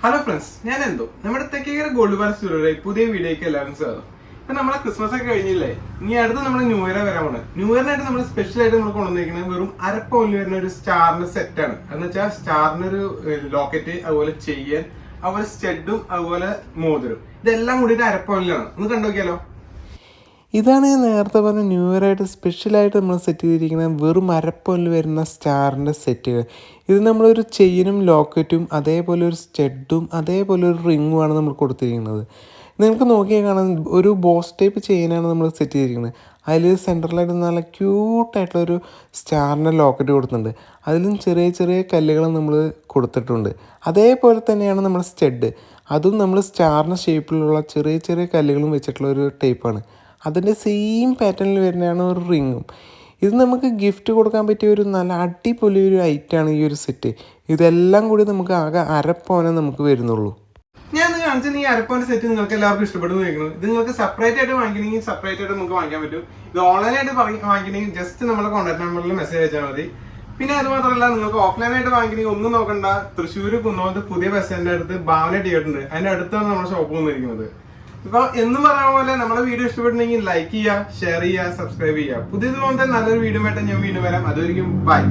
Hello friends, ഞാൻ എന്തോ നമ്മുടെ തെക്കേക്കര ഗോൾഡ് പാലസ് ജ്വല്ലറി പുതിയ വീഡിയോക്ക് എല്ലാവരും സ്വാഗതം. ഇപ്പൊ നമ്മളെ ക്രിസ്മസ് ഒക്കെ കഴിഞ്ഞില്ലേ, ഇനി അടുത്ത് നമ്മുടെ ന്യൂ ഇയർ വരാൻ പോണത്. ന്യൂ ഇയറിനായിട്ട് നമ്മൾ സ്പെഷ്യൽ ആയിട്ട് നമ്മൾ കൊണ്ടുവന്നിരിക്കുന്നത് വെറും അരപ്പവനിൽ വരുന്ന ഒരു സ്റ്റാറിന്റെ സെറ്റ് ആണ്. എന്ന് വെച്ചാൽ സ്റ്റാറിന്റെ ഒരു ലോക്കറ്റ്, അതുപോലെ ചെയിൻ, അതുപോലെ സ്റ്റഡും, അതുപോലെ മോതിരം, ഇതെല്ലാം കൂടിയിട്ട് അരപ്പവനിലാണ്. ഒന്ന് കണ്ടോക്കിയാലോ. ഇതാണ് ഞാൻ നേരത്തെ പറഞ്ഞ ന്യൂ ഇയർ ആയിട്ട് സ്പെഷ്യലായിട്ട് നമ്മൾ സെറ്റ് ചെയ്തിരിക്കുന്നത് വെറും അരപ്പവനിൽ വരുന്ന സ്റ്റാറിൻ്റെ സെറ്റുകൾ. ഇത് നമ്മളൊരു ചെയിനും ലോക്കറ്റും അതേപോലെ ഒരു സ്റ്റഡും അതേപോലെ ഒരു റിങ്ങുമാണ് നമ്മൾ കൊടുത്തിരിക്കുന്നത്. നിങ്ങൾക്ക് നോക്കിയാൽ കാണാൻ ഒരു ബോസ് ടൈപ്പ് ചെയിനാണ് നമ്മൾ സെറ്റ് ചെയ്തിരിക്കുന്നത്. അതിൽ സെൻറ്ററിലായിട്ട് നല്ല ക്യൂട്ടായിട്ടുള്ളൊരു സ്റ്റാറിൻ്റെ ലോക്കറ്റ് കൊടുത്തിട്ടുണ്ട്. അതിലും ചെറിയ ചെറിയ കല്ലുകൾ നമ്മൾ കൊടുത്തിട്ടുണ്ട്. അതേപോലെ തന്നെയാണ് നമ്മൾ സ്റ്റഡ്, അതും നമ്മൾ സ്റ്റാറിൻ്റെ ഷേപ്പിലുള്ള ചെറിയ ചെറിയ കല്ലുകളും വെച്ചിട്ടുള്ള ഒരു ടൈപ്പാണ്. അതിൻ്റെ സെയിം പാറ്റേണിൽ വരുന്നതാണ് ഒരു റിങ്ങും. ഇത് നമുക്ക് ഗിഫ്റ്റ് കൊടുക്കാൻ പറ്റിയ ഒരു നല്ല അടിപൊളി ഒരു ഐറ്റമാണ് ഈ ഒരു സെറ്റ്. ഇതെല്ലാം കൂടി നമുക്ക് ആകെ അരപ്പവനെ നമുക്ക് വരുന്നുള്ളൂ. ഞാൻ കാണിച്ചാൽ ഈ അരപ്പവന്റെ സെറ്റ് നിങ്ങൾക്ക് എല്ലാവർക്കും ഇഷ്ടപ്പെടുന്നു ചോദിക്കുന്നു. ഇത് നിങ്ങൾക്ക് സെപ്പറേറ്റ് ആയിട്ട് വാങ്ങിക്കണമെങ്കിൽ സെപ്പറേറ്റ് ആയിട്ട് നമുക്ക് വാങ്ങിക്കാൻ പറ്റും. ഇത് ഓൺലൈനായിട്ട് വാങ്ങിക്കണമെങ്കിൽ ജസ്റ്റ് നമ്മുടെ കോൺടാക്ട് നമ്പറിൽ മെസ്സേജ് അയച്ചാൽ മതി. പിന്നെ അത് മാത്രമല്ല, നിങ്ങൾക്ക് ഓഫ്ലൈനായിട്ട് വാങ്ങിക്കണമെങ്കിൽ ഒന്നും നോക്കണ്ട. തൃശ്ശൂർ കുന്നോളത്ത് പുതിയ ബസ് സ്റ്റാൻഡിന്റെ അടുത്ത് ഭാവന തിയേറ്റർ ഉണ്ട്. അതിന്റെ അടുത്താണ് നമ്മുടെ ഷോപ്പ് വന്നിരിക്കുന്നത്. ഇപ്പൊ എന്നും പറയുന്ന പോലെ നമ്മുടെ വീഡിയോ ഇഷ്ടപ്പെട്ടിട്ടുണ്ടെങ്കിൽ ലൈക്ക് ചെയ്യുക, ഷെയർ ചെയ്യുക, സബ്സ്ക്രൈബ് ചെയ്യുക. പുതിയതുപോലെ നല്ലൊരു വീഡിയോ ആയിട്ട് ഞാൻ വീണ്ടും വരാം. അതുവരെയും ബൈ.